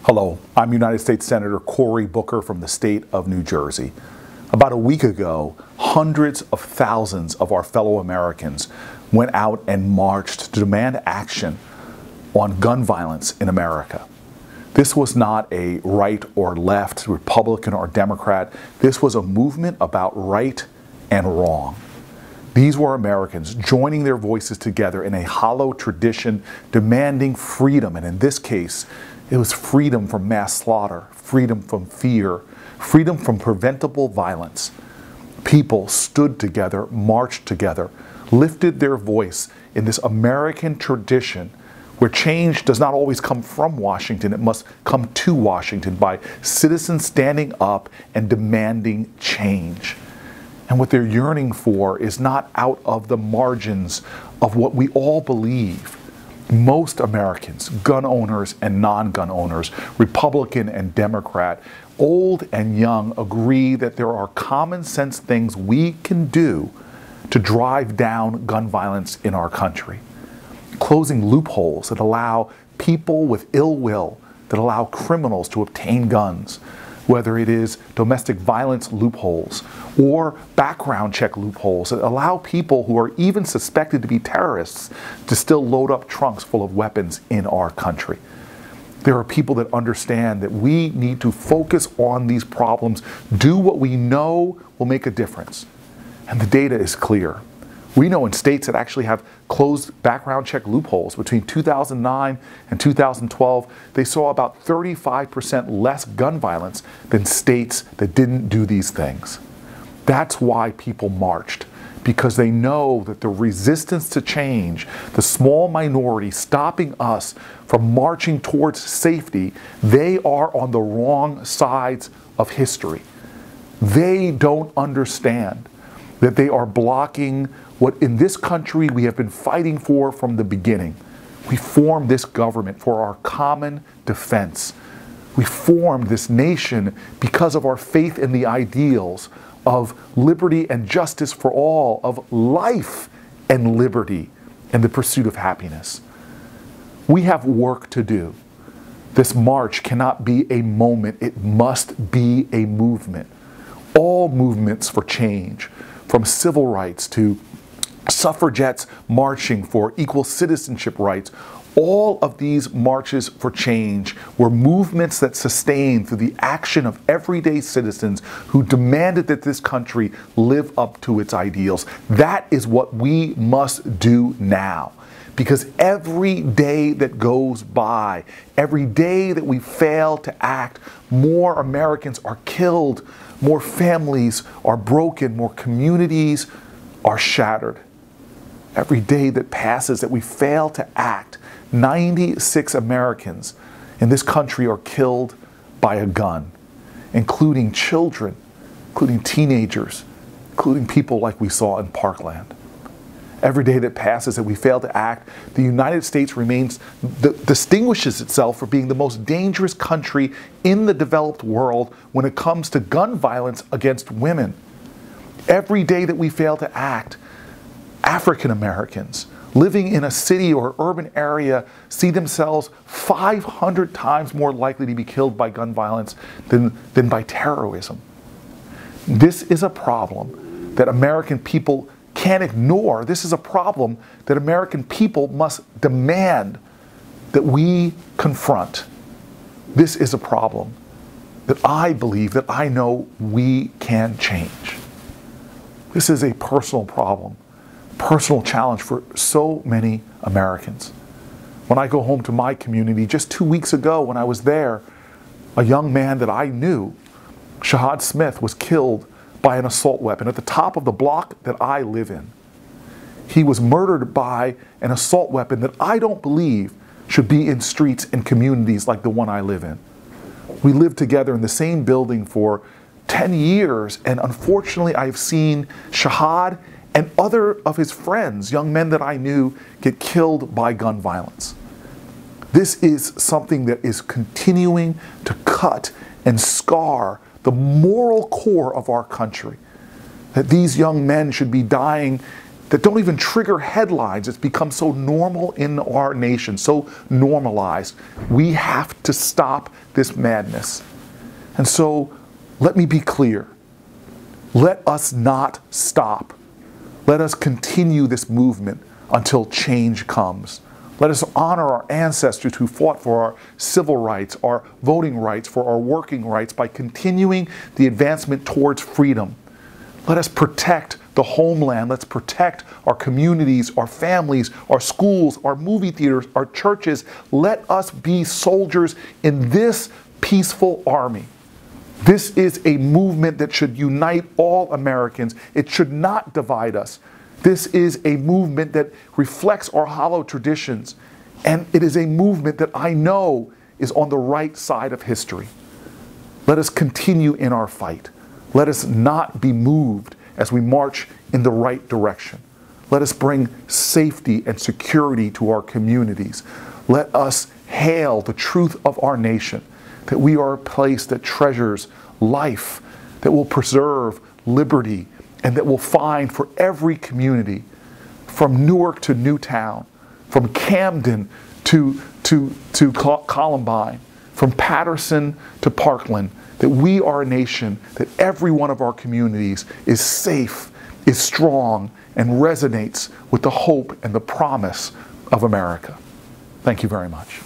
Hello, I'm United States Senator Cory Booker from the state of New Jersey. About a week ago, hundreds of thousands of our fellow Americans went out and marched to demand action on gun violence in America. This was not a right or left, Republican or Democrat. This was a movement about right and wrong. These were Americans joining their voices together in a hollow tradition, demanding freedom, and in this case, it was freedom from mass slaughter, freedom from fear, freedom from preventable violence. People stood together, marched together, lifted their voice in this American tradition where change does not always come from Washington, it must come to Washington by citizens standing up and demanding change. And what they're yearning for is not out of the margins of what we all believe. Most Americans, gun owners and non-gun owners, Republican and Democrat, old and young, agree that there are common sense things we can do to drive down gun violence in our country. Closing loopholes that allow people with ill will, that allow criminals to obtain guns, whether it is domestic violence loopholes or background check loopholes that allow people who are even suspected to be terrorists to still load up trunks full of weapons in our country. There are people that understand that we need to focus on these problems, do what we know will make a difference. And the data is clear. We know in states that actually have closed background check loopholes between 2009 and 2012, they saw about 35% less gun violence than states that didn't do these things. That's why people marched, because they know that the resistance to change, the small minority stopping us from marching towards safety, they are on the wrong sides of history. They don't understand that they are blocking what in this country we have been fighting for from the beginning. We formed this government for our common defense. We formed this nation because of our faith in the ideals of liberty and justice for all, of life and liberty and the pursuit of happiness. We have work to do. This march cannot be a moment, it must be a movement. All movements for change, from civil rights to suffragettes marching for equal citizenship rights, all of these marches for change were movements that sustained through the action of everyday citizens who demanded that this country live up to its ideals. That is what we must do now. Because every day that goes by, every day that we fail to act, more Americans are killed, more families are broken, more communities are shattered. Every day that passes that we fail to act, 96 Americans in this country are killed by a gun, including children, including teenagers, including people like we saw in Parkland. Every day that passes that we fail to act, the United States distinguishes itself for being the most dangerous country in the developed world when it comes to gun violence against women. Every day that we fail to act, African Americans living in a city or urban area see themselves 500 times more likely to be killed by gun violence than by terrorism. This is a problem that American people can't ignore. This is a problem that American people must demand that we confront. This is a problem that I believe, that I know we can change. This is a personal problem, personal challenge for so many Americans. When I go home to my community, just 2 weeks ago when I was there, a young man that I knew, Shahad Smith, was killed by an assault weapon at the top of the block that I live in. He was murdered by an assault weapon that I don't believe should be in streets and communities like the one I live in. We lived together in the same building for 10 years, and unfortunately I've seen Shahad and other of his friends, young men that I knew, get killed by gun violence. This is something that is continuing to cut and scar the moral core of our country. That these young men should be dying that don't even trigger headlines. It's become so normal in our nation, so normalized. We have to stop this madness. And so, let me be clear. Let us not stop. Let us continue this movement until change comes. Let us honor our ancestors who fought for our civil rights, our voting rights, for our working rights by continuing the advancement towards freedom. Let us protect the homeland. Let's protect our communities, our families, our schools, our movie theaters, our churches. Let us be soldiers in this peaceful army. This is a movement that should unite all Americans. It should not divide us. This is a movement that reflects our hollow traditions, and it is a movement that I know is on the right side of history. Let us continue in our fight. Let us not be moved as we march in the right direction. Let us bring safety and security to our communities. Let us hail the truth of our nation, that we are a place that treasures life, that will preserve liberty, and that will find for every community, from Newark to Newtown, from Camden to Columbine, from Patterson to Parkland, that we are a nation, that every one of our communities is safe, is strong, and resonates with the hope and the promise of America. Thank you very much.